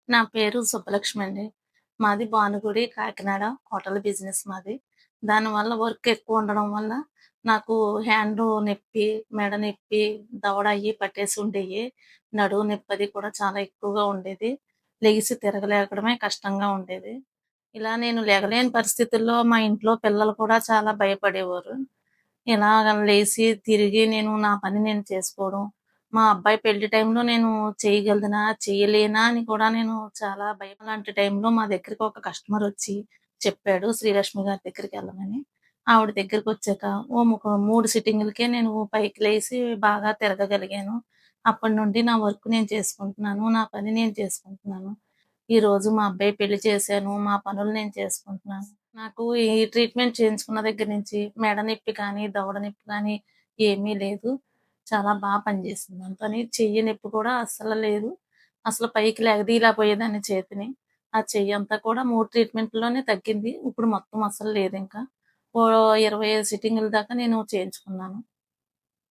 నా పేరు సుబ్బలక్ష్మి అండి. మాది భానుగుడి, కాకినాడ. హోటల్ బిజినెస్ మాది. దానివల్ల వర్క్ ఎక్కువ ఉండడం వల్ల నాకు హ్యాండు నొప్పి, మెడ నొప్పి, దవడ అయ్యి పట్టేసి ఉండేయి. నడుము నొప్పి అది కూడా చాలా ఎక్కువగా ఉండేది. లెగిసి తిరగలేకడమే కష్టంగా ఉండేది. ఇలా నేను లెగలేని పరిస్థితుల్లో మా ఇంట్లో పిల్లలు కూడా చాలా భయపడేవారు. ఇలాగ లేసి తిరిగి నా పని నేను చేసుకోవడం. మా అబ్బాయి పెళ్లి టైంలో నేను చేయగలదనా? చేయలేనా? అని కూడా నేను చాలా భయం లాంటి టైంలో మా దగ్గరికి ఒక కస్టమరొచ్చి చెప్పాడు. శ్రీలక్ష్మి గారి దగ్గరికెళ్ళమని. ఆవిడ దగ్గరికొచ్చాక ఒక 3 సిట్టింగులకే నేను పైకి లేసి బాగా తిరగగలిగాను. అప్పటి నుండి నా వర్క్ నేను చేసుకుంటున్నాను. నా పని నేను చేసుకుంటున్నాను. ఈరోజు మా అబ్బాయి పెళ్లి చేశాను. మా పనులు నేను చేసుకుంటున్నాను. నాకు ఈ ట్రీట్మెంట్ చేయించుకున్న దగ్గర నుంచి మెడ నొప్పి కానీ, దవడ నొప్పి కానీ ఏమీ లేదు. చాలా పనిచేసింది. పని చెయ్యి నొప్పి కూడా అస్సలు లేదు. అసలు పైకి లెగదీయలేకపోయేదాన్ని చేతిని. ఆ చెయ్యంతా కూడా 3 ట్రీట్మెంట్‌లోనే తగ్గింది. ఇప్పుడు మొత్తం అస్సలు లేదింకా. ఓ 25 సిట్టింగుల దాకా నేను చేయించుకున్నాను.